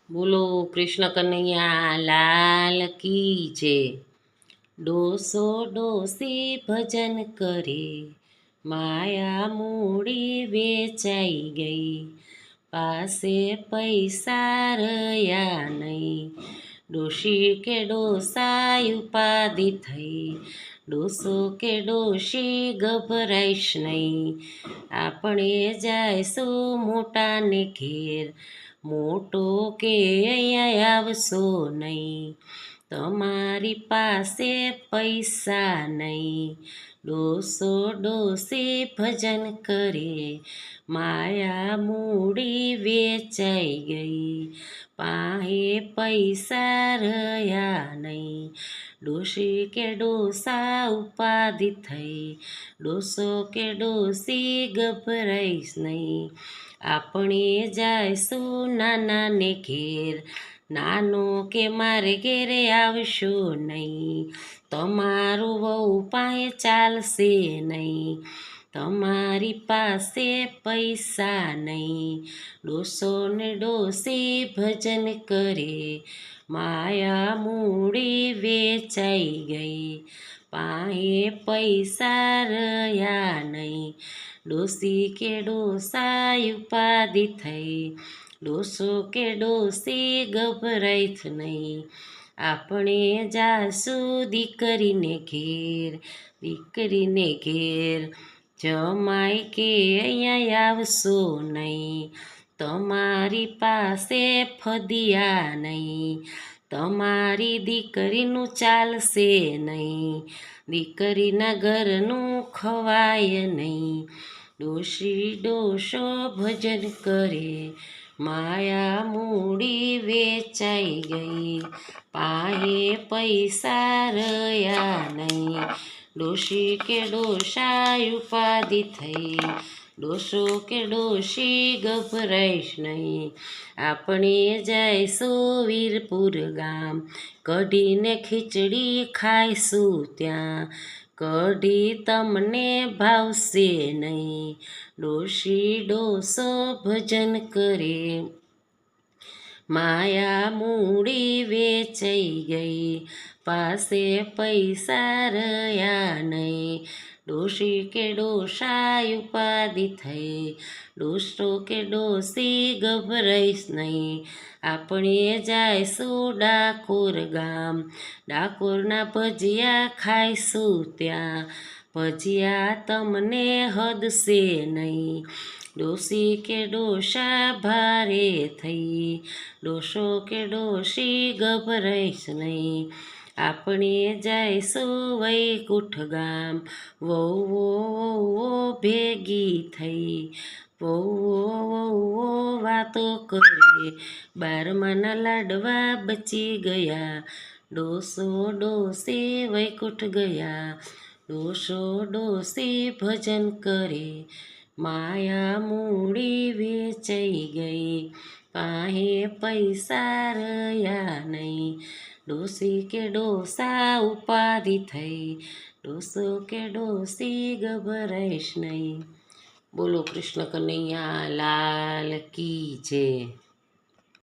બોલો કૃષ્ણ કનૈયા લાલ કી જય। ડોસો ડોસી ભજન કરે, માયા મૂડી વેચાઈ ગઈ, પાસે પૈસા રહ્યા નહીં। ડોશી કે ડોસા ઉપાધિ થઈ, ડોસો કે ડોશી ગભરાઈશ નહીં। આપણે જાયશું મોટાને ઘેર, મોટો કે અહીંયા આવશો નહીં, તમારી પાસે પૈસા નહીં। ડોસો ડોસી ભજન કરે, માયા મૂડી વેચાઈ ગઈ, પાસે પૈસા રહ્યા નહીં। ડોશી કે ડોસા ઉપાધિ થઈ, ડોસો કે ડોસી ગભરાઈશ નહીં। આપણે જાયશું નાનાને ઘેર, નાનો કે મારે ઘેરે આવશો નહીં, તમારું વહુ પાસે ચાલશે નહીં, તમારી પાસે પૈસા નહીં। ડોસો ને ડોસી ભજન કરે, માયા મૂડી વેચાઈ ગઈ, પાસે પૈસા રહ્યા નહીં। ડોસી કે ડોસા ઉપાધિ થઈ, ડોસો કે ડોસી ગભરાઈશ નહીં। આપણે જાશું દીકરીને ઘેર, દીકરીને ઘેર, જમાઈ કે અહીંયા આવશો નહીં, તમારી પાસે ફદિયા નહીં, તમારી દીકરીનું ચાલશે નહીં, દીકરીના ઘરનું ખવાય નહીં। ડોશી ડોસો ભજન કરે, માયા મૂડી વેચાઈ ગઈ, પાસે પૈસા રહ્યા નહીં। ડોશી કે ડોસા ઉપાધિ થઈ, ડોસો કે ડોશી ગભરાઈશ નહીં। આપણે જઈશું વીરપુર ગામ, કઢીને ખીચડી ખાઈશું ત્યાં, કઢી તમને ભાવશે નહીં। ડોશી ડોસો ભજન કરે, માયા મૂડી વેચાઈ ગઈ, પાસે પૈસા રહ્યા નહીં। ડોશી કે ડોસા ઉપાધિ થઈ, ડોસો કે ડોસી ગભરાઈશ નહીં। આપણે જાયશું ડાકોર ગામ, ડાકોરના ભજીયા ખાઈશું ત્યાં, ભજીયા તમને હદશે નહીં। ડોસી કે ડોસા ભારે થઈ, ડોસો કે ડોસી ગભરાઈશ નહીં। આપણે જાયશું વૈકુંઠ ગામ, વહુઓ ભેગી થઈ, વહુઓ વાતો કરે, બારમાના લાડવા બચી ગયા, ડોસો ડોસી વૈકુંઠ ગયા। ડોસો ડોસી ભજન કરે, માયા મૂડી વેચાઈ ગઈ, પાસે પૈસા રહ્યા નહીં। ડોસી કે ડોસા ઉપાધિ થઈ, ડોસો કે ડોસી ગભરાઈશ નહીં। બોલો કૃષ્ણ કનૈયા લાલ કી જય।